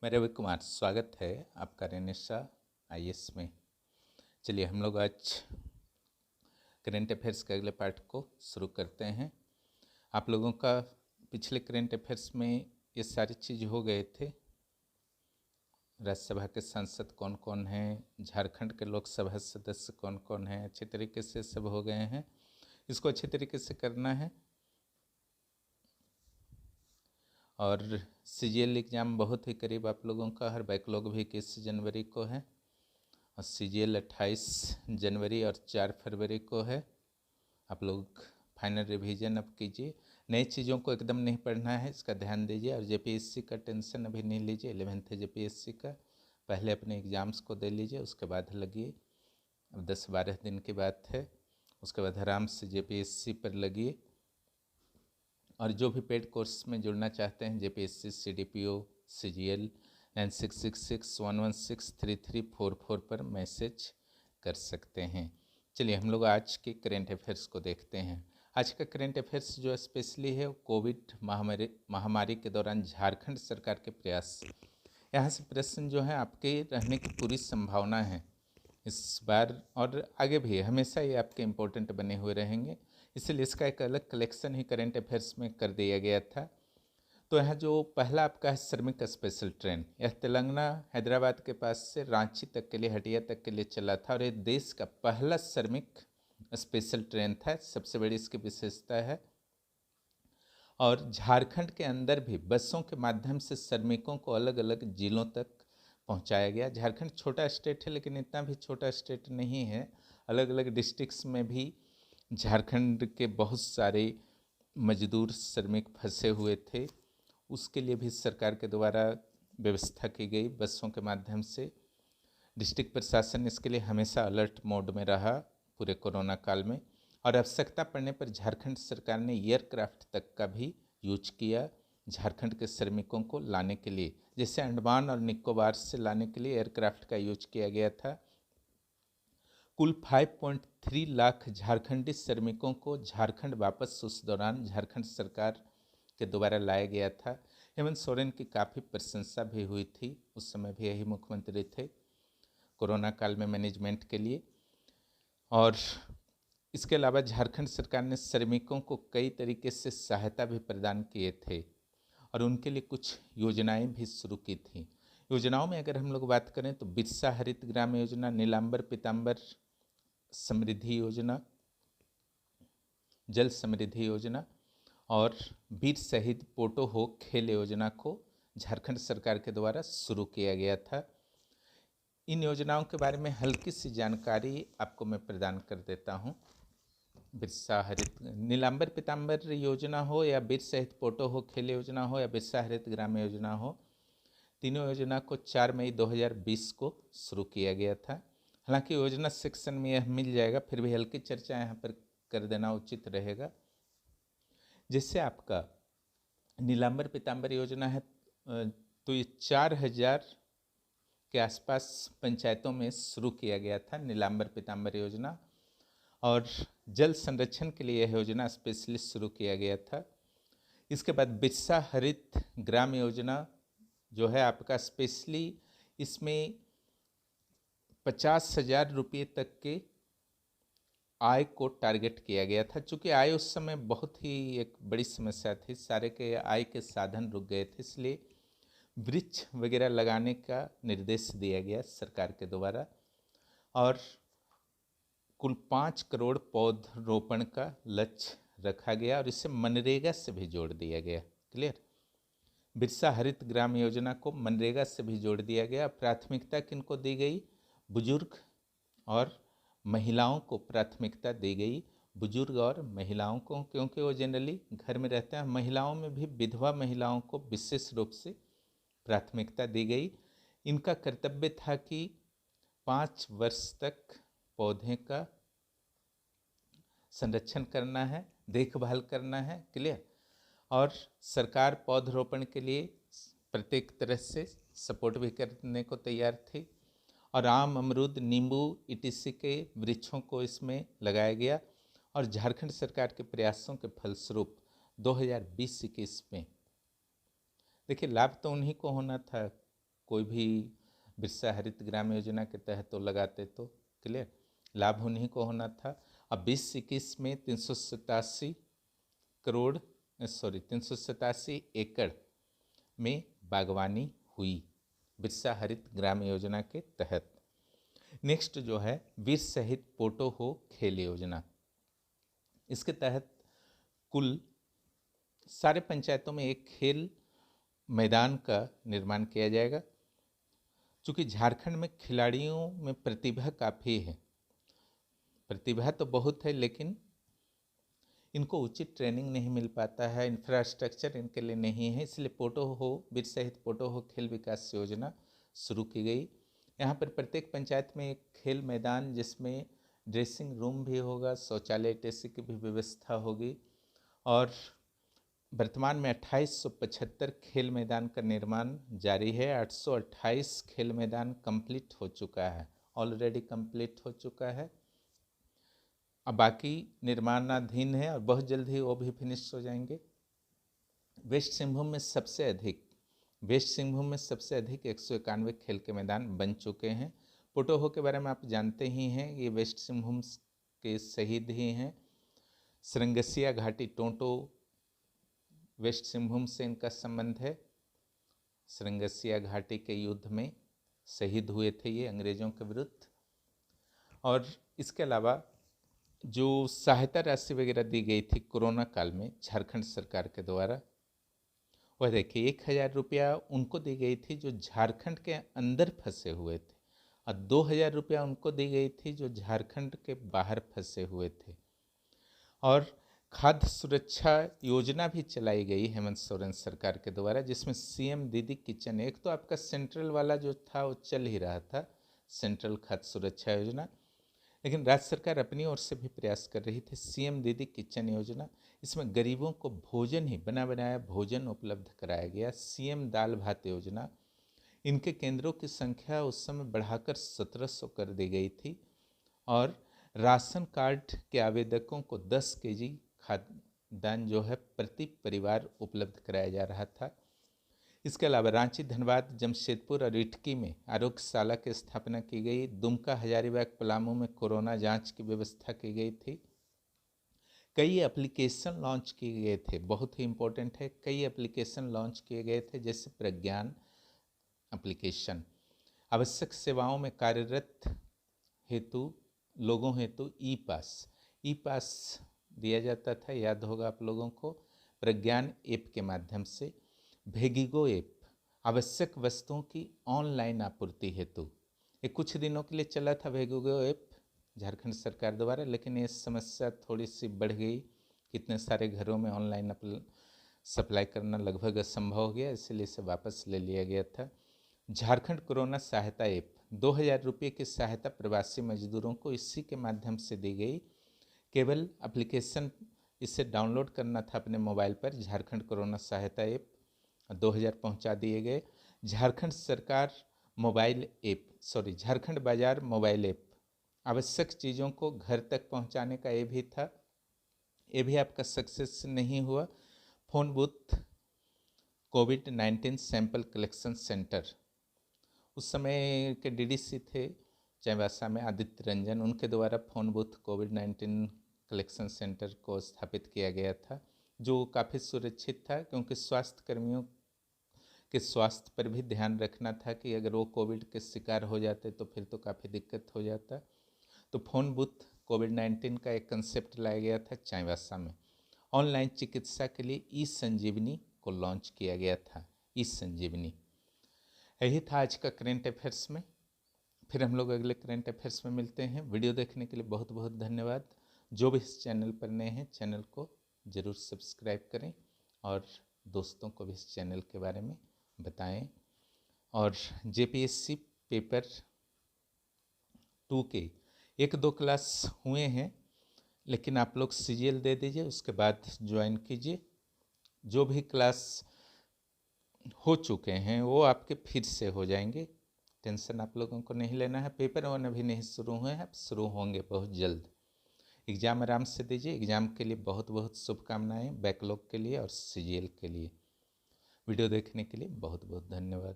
मैं रवि कुमार, स्वागत है आपका रेनेसा आईएएस में। चलिए हम लोग आज करेंट अफेयर्स के अगले पार्ट को शुरू करते हैं। आप लोगों का पिछले करेंट अफेयर्स में ये सारी चीज़ हो गए थे। राज्यसभा के सांसद कौन कौन हैं, झारखंड के लोकसभा सदस्य कौन कौन हैं, अच्छे तरीके से सब हो गए हैं। इसको अच्छे तरीके से करना है। और सीजीएल एग्ज़ाम बहुत ही करीब आप लोगों का, हर बैकलॉग भी 21 जनवरी को है और सीजीएल 28 जनवरी और 4 फरवरी को है। आप लोग फाइनल रिवीजन अब कीजिए। नई चीज़ों को एकदम नहीं पढ़ना है, इसका ध्यान दीजिए। और जेपीएससी का टेंशन अभी नहीं लीजिए, 11th है जेपीएससी का। पहले अपने एग्ज़ाम्स को दे लीजिए, उसके बाद लगिए। अब 10-12 दिन की बात है, उसके बाद आराम से जेपीएससी पर लगिए। और जो भी पेड कोर्स में जुड़ना चाहते हैं, जेपीएससी, सीडीपीओ, सीजीएल, 9666116334 पर मैसेज कर सकते हैं। चलिए हम लोग आज के करेंट अफेयर्स को देखते हैं। आज का करेंट अफेयर्स जो स्पेशली है वो कोविड महामारी के दौरान झारखंड सरकार के प्रयास। यहाँ से प्रश्न जो है आपके रहने की पूरी संभावना है इस बार, और आगे भी हमेशा ये आपके इम्पोर्टेंट बने हुए रहेंगे, इसलिए इसका एक अलग कलेक्शन ही करेंट अफेयर्स में कर दिया गया था। तो यहाँ जो पहला आपका है श्रमिक स्पेशल ट्रेन, यह तेलंगाना हैदराबाद के पास से रांची तक के लिए, हटिया तक के लिए चला था और ये देश का पहला श्रमिक स्पेशल ट्रेन था। सबसे बड़ी इसकी विशेषता है। और झारखंड के अंदर भी बसों के माध्यम से श्रमिकों को अलग अलग जिलों तक पहुंचाया गया। झारखंड छोटा स्टेट है, लेकिन इतना भी छोटा स्टेट नहीं है। अलग अलग डिस्ट्रिक्ट्स में भी झारखंड के बहुत सारे मजदूर श्रमिक फंसे हुए थे, उसके लिए भी सरकार के द्वारा व्यवस्था की गई बसों के माध्यम से। डिस्ट्रिक्ट प्रशासन इसके लिए हमेशा अलर्ट मोड में रहा पूरे कोरोना काल में, और आवश्यकता पड़ने पर झारखंड सरकार ने एयरक्राफ्ट तक का भी यूज किया झारखंड के श्रमिकों को लाने के लिए। जैसे अंडमान और निकोबार से लाने के लिए एयरक्राफ्ट का यूज किया गया था। कुल 5.3 लाख झारखंडी श्रमिकों को झारखंड वापस उस दौरान झारखंड सरकार के द्वारा लाया गया था। हेमंत सोरेन की काफ़ी प्रशंसा भी हुई थी, उस समय भी यही मुख्यमंत्री थे कोरोना काल में मैनेजमेंट के लिए। और इसके अलावा झारखंड सरकार ने श्रमिकों को कई तरीके से सहायता भी प्रदान किए थे और उनके लिए कुछ योजनाएं भी शुरू की थी। योजनाओं में अगर हम लोग बात करें तो बिरसा हरित ग्राम योजना, नीलांबर पीतांबर समृद्धि योजना, जल समृद्धि योजना और वीर शहीद पोटो हो खेल योजना को झारखंड सरकार के द्वारा शुरू किया गया था। इन योजनाओं के बारे में हल्की सी जानकारी आपको मैं प्रदान कर देता हूँ। बिरसा हरित नीलांबर पीतांबर योजना हो या वीर शहीद पोटो हो खेल योजना हो या बिरसा हरित ग्राम योजना हो, तीनों योजना को 4 मई 2020 को शुरू किया गया था। हालांकि योजना सेक्शन में यह मिल जाएगा, फिर भी हल्की चर्चा यहाँ पर कर देना उचित रहेगा। जिससे आपका नीलांबर पीतांबर योजना है तो ये 4000 के आसपास पंचायतों में शुरू किया गया था नीलांबर पीतांबर योजना। और जल संरक्षण के लिए यह योजना स्पेशली शुरू किया गया था। इसके बाद बिरसा हरित ग्राम योजना जो है आपका स्पेशली, इसमें 50,000 रुपये तक के आय को टारगेट किया गया था। चूँकि आय उस समय बहुत ही एक बड़ी समस्या थी, सारे के आय के साधन रुक गए थे, इसलिए वृक्ष वगैरह लगाने का निर्देश दिया गया सरकार के द्वारा। और कुल 5 करोड़ पौधरोपण का लक्ष्य रखा गया और इसे मनरेगा से भी जोड़ दिया गया। क्लियर? बिरसा हरित ग्राम योजना को मनरेगा से भी जोड़ दिया गया। प्राथमिकता किनको दी गई? बुजुर्ग और महिलाओं को प्राथमिकता दी गई। बुजुर्ग और महिलाओं को, क्योंकि वो जनरली घर में रहते हैं। महिलाओं में भी विधवा महिलाओं को विशेष रूप से प्राथमिकता दी गई। इनका कर्तव्य था कि 5 वर्ष तक पौधे का संरक्षण करना है, देखभाल करना है। क्लियर? और सरकार पौधरोपण के लिए प्रत्येक तरह से सपोर्ट भी करने को तैयार थी। और आम, अमरूद, नींबू ईटीसी के वृक्षों को इसमें लगाया गया। और झारखंड सरकार के प्रयासों के फलस्वरूप 2020-21 में देखिए लाभ तो उन्हीं को होना था कोई भी बिरसा हरित ग्राम योजना के तहत तो लगाते तो क्लियर, लाभ उन्हीं को होना था। अब 20-21 में 387 एकड़ में बागवानी हुई बिरसा हरित ग्राम योजना के तहत। नेक्स्ट जो है वीर शहीद पोटो हो खेल योजना, इसके तहत कुल सारे पंचायतों में एक खेल मैदान का निर्माण किया जाएगा। चूँकि झारखंड में खिलाड़ियों में प्रतिभा काफ़ी है, प्रतिभा तो बहुत है, लेकिन इनको उचित ट्रेनिंग नहीं मिल पाता है, इंफ्रास्ट्रक्चर इनके लिए नहीं है, इसलिए पोटो हो वीर शहीद पोटो हो खेल विकास योजना शुरू की गई। यहाँ पर प्रत्येक पंचायत में एक खेल मैदान जिसमें ड्रेसिंग रूम भी होगा, शौचालय टेसी की भी व्यवस्था होगी, और वर्तमान में 2875 खेल मैदान का निर्माण जारी है। 828 खेल मैदान कंप्लीट हो चुका है, ऑलरेडी कंप्लीट हो चुका है, अब बाकी निर्माणाधीन है और बहुत जल्द ही वो भी फिनिश हो जाएंगे। वेस्ट सिंहभूम में सबसे अधिक 191 खेल के मैदान बन चुके हैं। पोटोहो के बारे में आप जानते ही हैं, ये वेस्ट सिंहभूम के शहीद ही हैं। सरंगसिया घाटी टोंटो वेस्ट सिंहभूम से इनका संबंध है। सरंगसिया घाटी के युद्ध में शहीद हुए थे ये अंग्रेज़ों के विरुद्ध। और इसके अलावा जो सहायता राशि वगैरह दी गई थी कोरोना काल में झारखंड सरकार के द्वारा, वह देखिए 1000 रुपया उनको दी गई थी जो झारखंड के अंदर फंसे हुए थे, और 2000 रुपया उनको दी गई थी जो झारखंड के बाहर फंसे हुए थे। और खाद्य सुरक्षा योजना भी चलाई गई हेमंत सोरेन सरकार के द्वारा, जिसमें सीएम दीदी किचन, एक तो आपका सेंट्रल वाला जो था वो चल ही रहा था सेंट्रल खाद्य सुरक्षा योजना, लेकिन राज्य सरकार अपनी ओर से भी प्रयास कर रही थी सीएम दीदी किचन योजना। इसमें गरीबों को भोजन ही बना बनाया भोजन उपलब्ध कराया गया। सीएम दाल भात योजना, इनके केंद्रों की संख्या उस समय बढ़ाकर 1700 कर दी गई थी, और राशन कार्ड के आवेदकों को 10 केजी खाद्यान्न जो है प्रति परिवार उपलब्ध कराया जा रहा था। इसके अलावा रांची, धनबाद, जमशेदपुर और इटकी में आरोग्यशाला की स्थापना की गई। दुमका, हजारीबाग, पलामू में कोरोना जांच की व्यवस्था की गई थी। कई एप्लीकेशन लॉन्च किए गए थे, बहुत ही इम्पोर्टेंट है, कई एप्लीकेशन लॉन्च किए गए थे, जैसे प्रज्ञान एप्लीकेशन। आवश्यक सेवाओं में कार्यरत लोगों हेतु ई पास दिया जाता था, याद होगा आप लोगों को, प्रज्ञान ऐप के माध्यम से। भेगिगो ऐप, आवश्यक वस्तुओं की ऑनलाइन आपूर्ति हेतु, ये कुछ दिनों के लिए चला था भेगिगो ऐप झारखंड सरकार द्वारा, लेकिन ये समस्या थोड़ी सी बढ़ गई, कितने सारे घरों में ऑनलाइन सप्लाई करना लगभग असंभव हो गया, इसलिए इसे वापस ले लिया गया था। झारखंड कोरोना सहायता ऐप, 2000 रुपये की सहायता प्रवासी मजदूरों को इसी के माध्यम से दी गई। केवल एप्लीकेशन इसे डाउनलोड करना था अपने मोबाइल पर, झारखंड कोरोना सहायता ऐप, 2000 पहुंचा दिए गए। झारखंड बाजार मोबाइल ऐप, आवश्यक चीज़ों को घर तक पहुंचाने का ये भी था, ये भी आपका सक्सेस नहीं हुआ। फोन बूथ कोविड-19 सैंपल कलेक्शन सेंटर, उस समय के डीडीसी थे चाईबासा में आदित्य रंजन, उनके द्वारा फोन बूथ कोविड-19 कलेक्शन सेंटर को स्थापित किया गया था, जो काफ़ी सुरक्षित था, क्योंकि स्वास्थ्य कर्मियों के स्वास्थ्य पर भी ध्यान रखना था कि अगर वो कोविड के शिकार हो जाते तो फिर तो काफ़ी दिक्कत हो जाता। तो फोन बूथ कोविड-19 का एक कंसेप्ट लाया गया था चाईबासा में। ऑनलाइन चिकित्सा के लिए ई संजीवनी को लॉन्च किया गया था, ई संजीवनी। यही था आज का करेंट अफेयर्स में, फिर हम लोग अगले करेंट अफेयर्स में मिलते हैं। वीडियो देखने के लिए बहुत बहुत धन्यवाद। जो भी इस चैनल पर नए हैं, चैनल को ज़रूर सब्सक्राइब करें और दोस्तों को भी इस चैनल के बारे में बताएं। और जेपीएससी पेपर 2 के 1-2 क्लास हुए हैं, लेकिन आप लोग सीजीएल दे दीजिए, उसके बाद ज्वाइन कीजिए। जो भी क्लास हो चुके हैं वो आपके फिर से हो जाएंगे, टेंशन आप लोगों को नहीं लेना है। पेपर वन अभी नहीं शुरू हुए हैं, शुरू होंगे बहुत जल्द। एग्ज़ाम आराम से दीजिए। एग्ज़ाम के लिए बहुत बहुत शुभकामनाएं, बैकलॉग के लिए और सीजीएल के लिए। वीडियो देखने के लिए बहुत बहुत धन्यवाद।